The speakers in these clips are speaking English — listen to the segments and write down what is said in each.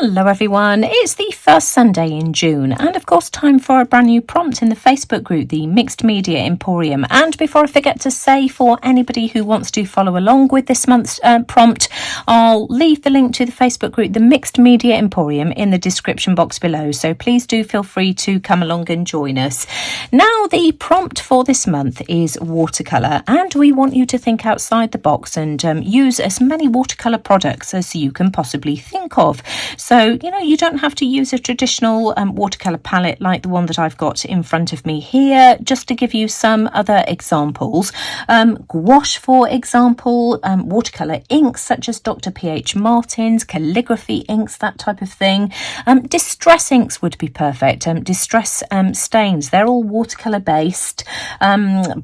Hello everyone, it's the first Sunday in June and of course time for a brand new prompt in the Facebook group, the Mixed Media Emporium. And before I forget to say, for anybody who wants to follow along with this month's prompt, I'll leave the link to the Facebook group, the Mixed Media Emporium, in the description box below, so please do feel free to come along and join us. Now, the prompt for this month is watercolour, and we want you to think outside the box and use as many watercolour products as you can possibly think of. So, you don't have to use a traditional watercolour palette like the one that I've got in front of me here. Just to give you some other examples, gouache, for example, watercolour inks such as Dr. P.H. Martin's, calligraphy inks, that type of thing. Distress inks would be perfect. Distress stains, they're all watercolour based.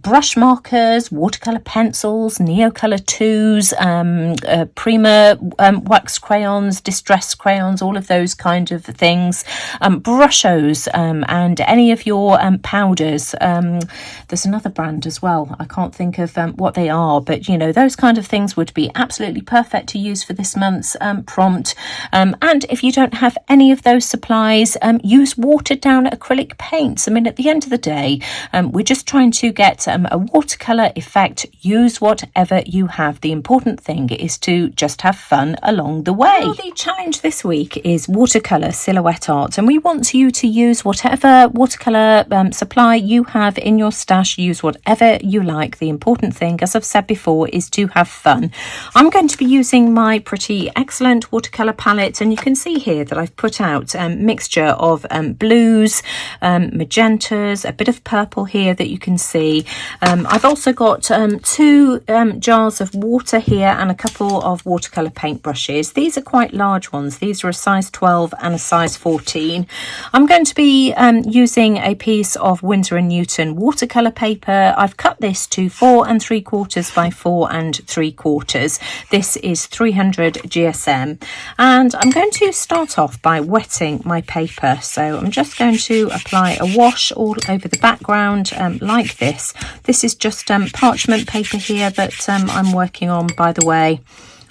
Brush markers, watercolour pencils, Neocolour 2s, Prima wax crayons, distress crayons, all of those kind of things. Brushos, and any of your powders. There's another brand as well. I can't think of what they are, but those kind of things would be absolutely perfect to use for this month's prompt. And if you don't have any of those supplies, use watered down acrylic paints. I mean, at the end of the day, we're just trying to get a watercolour effect. Use whatever you have. The important thing is to just have fun along the way. Well, the challenge this week is watercolour silhouette art, and we want you to use whatever watercolour supply you have in your stash. Use whatever you like. The important thing, as I've said before, is to have fun. I'm going to be using my pretty excellent watercolour palette, and you can see here that I've put out a mixture of blues, magentas, a bit of purple here that you can see. I've also got two jars of water here and a couple of watercolour paint brushes. These are quite large ones. These are a size 12 and a size 14. I'm going to be using a piece of Winsor & Newton watercolour paper. I've cut this to 4 3/4 by 4 3/4. This is 300 GSM, and I'm going to start off by wetting my paper. So I'm just going to apply a wash all over the background like this. This is just parchment paper here that I'm working on, by the way.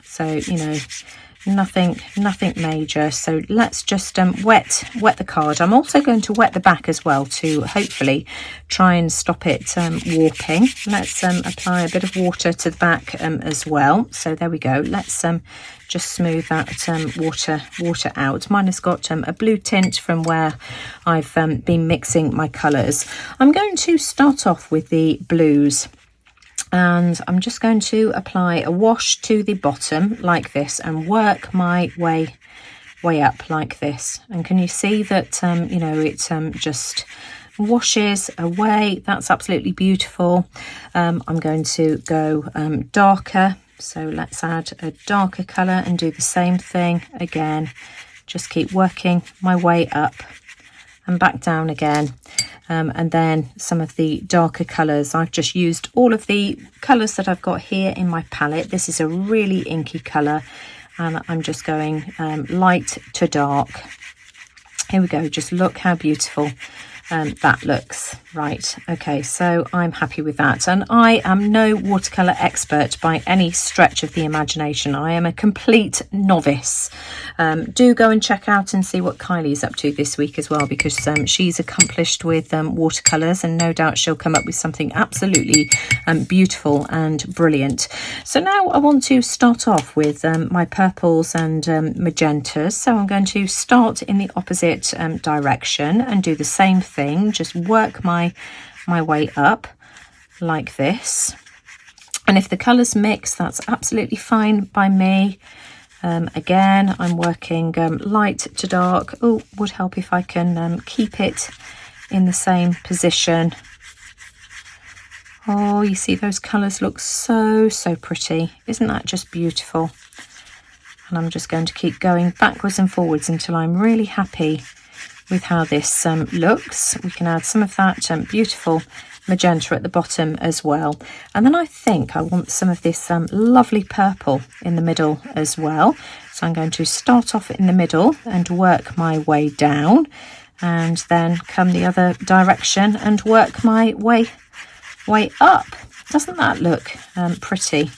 So, nothing major. So let's just wet the card. I'm also going to wet the back as well to hopefully try and stop it warping. Let's apply a bit of water to the back as well. So there we go. Let's just smooth that water out. Mine has got a blue tint from where I've been mixing my colours. I'm going to start off with the blues, and I'm just going to apply a wash to the bottom like this and work my way up like this. And can you see that it just washes away? That's absolutely beautiful. I'm going to go darker, so let's add a darker colour and do the same thing again. Just keep working my way up and back down again. And then some of the darker colours. I've just used all of the colours that I've got here in my palette. This is a really inky colour, and I'm just going light to dark. Here we go. Just look how beautiful that looks. Right, okay, so I'm happy with that, and I am no watercolour expert by any stretch of the imagination. I am a complete novice. Do go and check out and see what Kylie's up to this week as well, because she's accomplished with watercolours, and no doubt she'll come up with something absolutely beautiful and brilliant. So now I want to start off with my purples and magentas. So I'm going to start in the opposite direction and do the same thing. Just work my way up like this, and if the colours mix, that's absolutely fine by me. Again, I'm working light to dark. Oh, would help if I can keep it in the same position. Oh, you see those colours look so pretty. Isn't that just beautiful? And I'm just going to keep going backwards and forwards until I'm really happy with how this looks. We can add some of that beautiful magenta at the bottom as well, and then I think I want some of this lovely purple in the middle as well. So I'm going to start off in the middle and work my way down, and then come the other direction and work my way up. Doesn't that look pretty?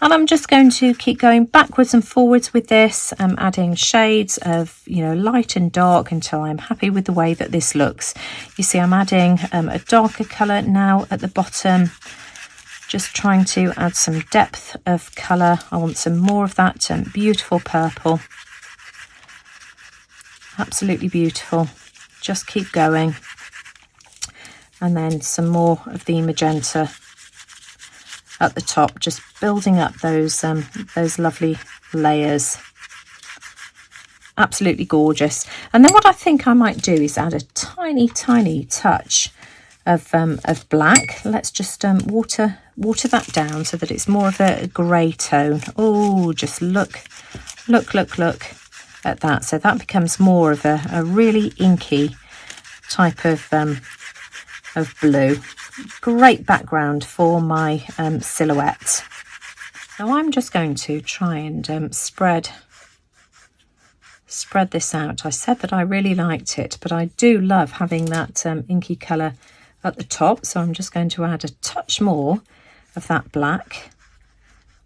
And I'm just going to keep going backwards and forwards with this, adding shades of, light and dark until I'm happy with the way that this looks. You see, I'm adding a darker colour now at the bottom, just trying to add some depth of colour. I want some more of that beautiful purple. Absolutely beautiful. Just keep going. And then some more of the magenta at the top, just building up those lovely layers. Absolutely gorgeous. And then what I think I might do is add a tiny touch of black. Let's just water that down so that it's more of a grey tone. Oh, just look at that. So that becomes more of a really inky type of blue. Great background for my silhouette. Now I'm just going to try and spread this out. I said that I really liked it, but I do love having that inky colour at the top, so I'm just going to add a touch more of that black,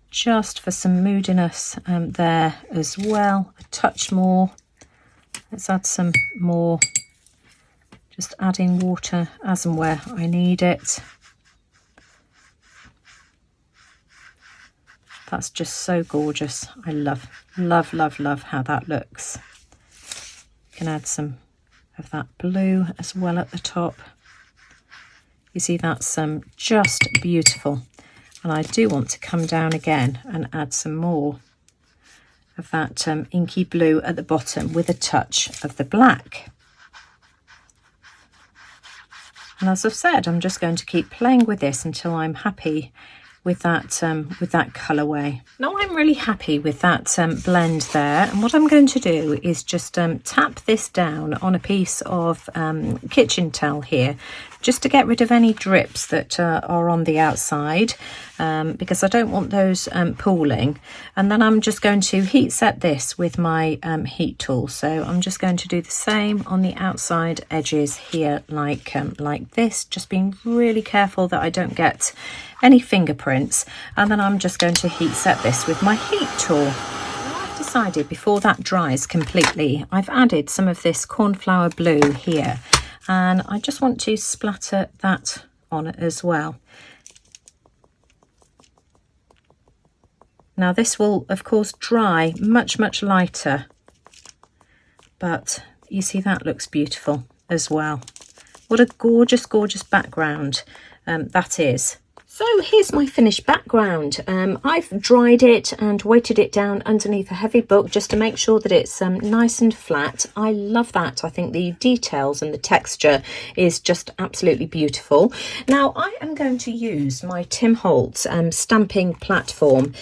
just for some moodiness there as well. A touch more. Let's add some more. Just adding water as and where I need it. That's just so gorgeous. I love how that looks. You can add some of that blue as well at the top. You see, that's just beautiful. And I do want to come down again and add some more of that inky blue at the bottom with a touch of the black. And as I've said, I'm just going to keep playing with this until I'm happy with that colourway. Now I'm really happy with that blend there, and what I'm going to do is just tap this down on a piece of kitchen towel here, just to get rid of any drips that are on the outside, because I don't want those pooling. And then I'm just going to heat set this with my heat tool. So I'm just going to do the same on the outside edges here, like this, just being really careful that I don't get any fingerprints. And then I'm just going to heat set this with my heat tool. Now I've decided, before that dries completely, I've added some of this cornflower blue here, and I just want to splatter that on as well. Now this will of course dry much lighter, but you see that looks beautiful as well. What a gorgeous background that is. So here's my finished background. I've dried it and weighted it down underneath a heavy book just to make sure that it's nice and flat. I love that. I think the details and the texture is just absolutely beautiful. Now I am going to use my Tim Holtz stamping platform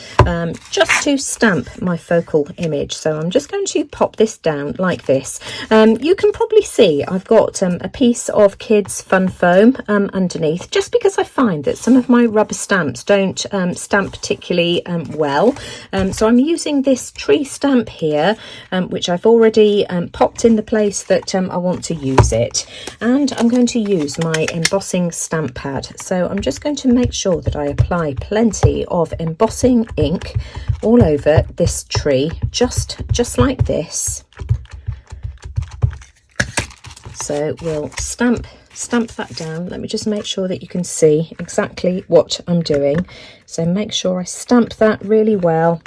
just to stamp my focal image. So I'm just going to pop this down like this. You can probably see I've got a piece of kids fun foam underneath, just because I find that some of my rubber stamps don't stamp particularly well, so I'm using this tree stamp here, which I've already popped in the place that I want to use it, and I'm going to use my embossing stamp pad. So I'm just going to make sure that I apply plenty of embossing ink all over this tree, just like this. So we'll stamp that down. Let me just make sure that you can see exactly what I'm doing. So make sure I stamp that really well,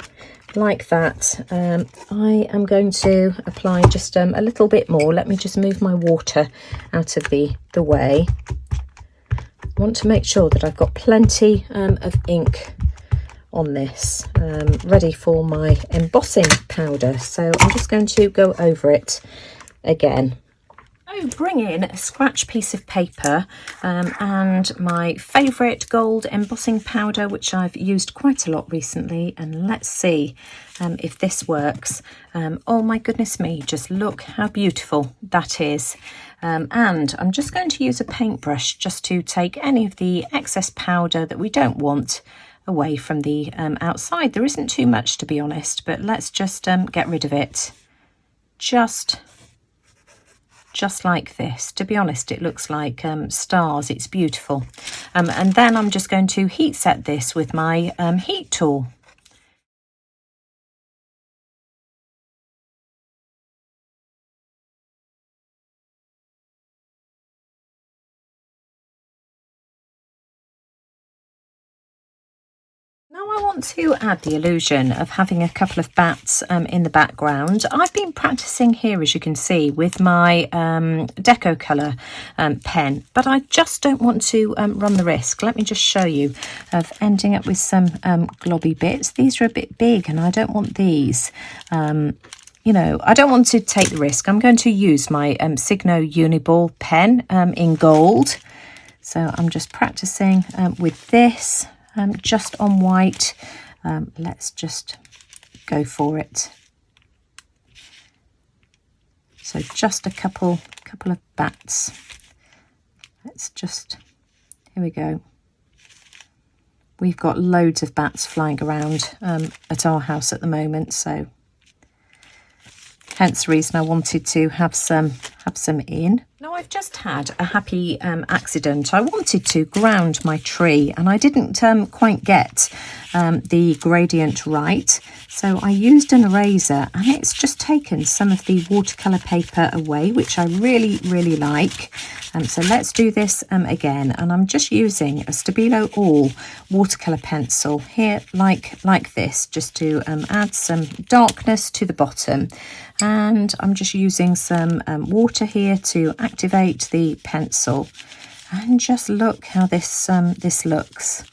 like that. I am going to apply just a little bit more. Let me just move my water out of the way. I want to make sure that I've got plenty of ink on this, ready for my embossing powder. So I'm just going to go over it again. Bring in a scratch piece of paper and my favourite gold embossing powder, which I've used quite a lot recently, and let's see if this works. Oh my goodness me, just look how beautiful that is. And I'm just going to use a paintbrush just to take any of the excess powder that we don't want away from the outside. There isn't too much, to be honest, but let's just get rid of it just just like this. To be honest, it looks like stars. It's beautiful. And then I'm just going to heat set this with my heat tool. Now I want to add the illusion of having a couple of bats in the background. I've been practicing here, as you can see, with my Watercolour pen, but I just don't want to run the risk. Let me just show you of ending up with some globby bits. These are a bit big and I don't want these. You know, I don't want to take the risk. I'm going to use my Signo Uniball pen in gold. So I'm just practicing with this. Just on white. Let's just go for it. So just a couple of bats. Let's just, here we go. We've got loads of bats flying around at our house at the moment, so hence the reason I wanted to have some in. Now I've just had a happy accident. I wanted to ground my tree and I didn't quite get the gradient right. So I used an eraser and it's just taken some of the watercolour paper away, which I really, really like. So let's do this again. And I'm just using a Stabilo All watercolour pencil here like this, just to add some darkness to the bottom. And I'm just using some water here to activate the pencil. And just look how this looks.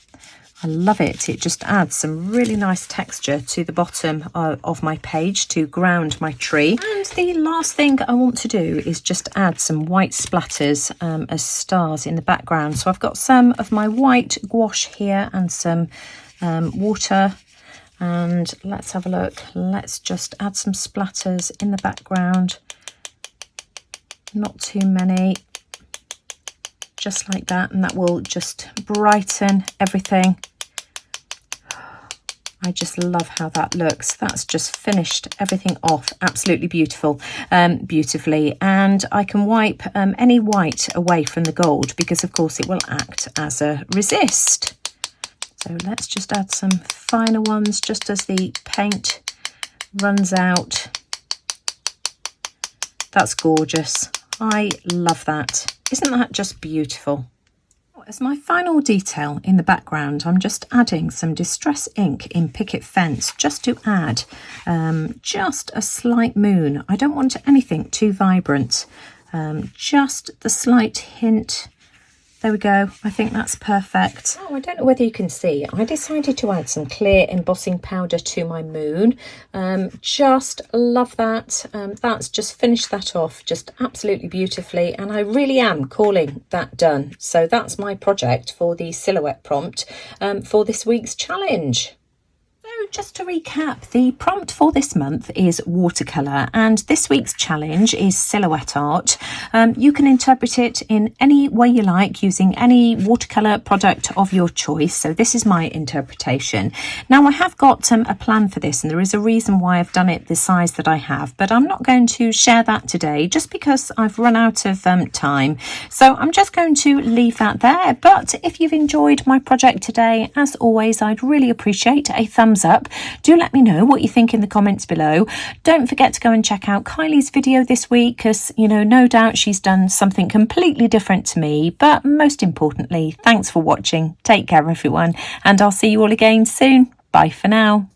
I love it. It just adds some really nice texture to the bottom of my page to ground my tree. And the last thing I want to do is just add some white splatters as stars in the background. So I've got some of my white gouache here and some water. And let's have a look. Let's just add some splatters in the background. Not too many. Just like that, and that will just brighten everything. I just love how that looks. That's just finished everything off absolutely beautifully, and I can wipe any white away from the gold because of course it will act as a resist. So let's just add some finer ones just as the paint runs out. That's gorgeous. I love that. Isn't that just beautiful? As my final detail in the background, I'm just adding some Distress ink in Picket Fence just to add just a slight moon. I don't want anything too vibrant, just the slight hint. There we go. I think that's perfect. Oh, I don't know whether you can see. I decided to add some clear embossing powder to my moon. Just love that. That's just finished that off just absolutely beautifully. And I really am calling that done. So that's my project for the silhouette prompt for this week's challenge. Just to recap, the prompt for this month is watercolour and this week's challenge is silhouette art. You can interpret it in any way you like using any watercolour product of your choice. So this is my interpretation. Now I have got a plan for this and there is a reason why I've done it the size that I have, but I'm not going to share that today just because I've run out of time. So I'm just going to leave that there. But if you've enjoyed my project today, as always, I'd really appreciate a thumbs up. Do let me know what you think in the comments below. Don't forget to go and check out Kylie's video this week because, you know, no doubt she's done something completely different to me. But most importantly, thanks for watching. Take care, everyone, and I'll see you all again soon. Bye for now.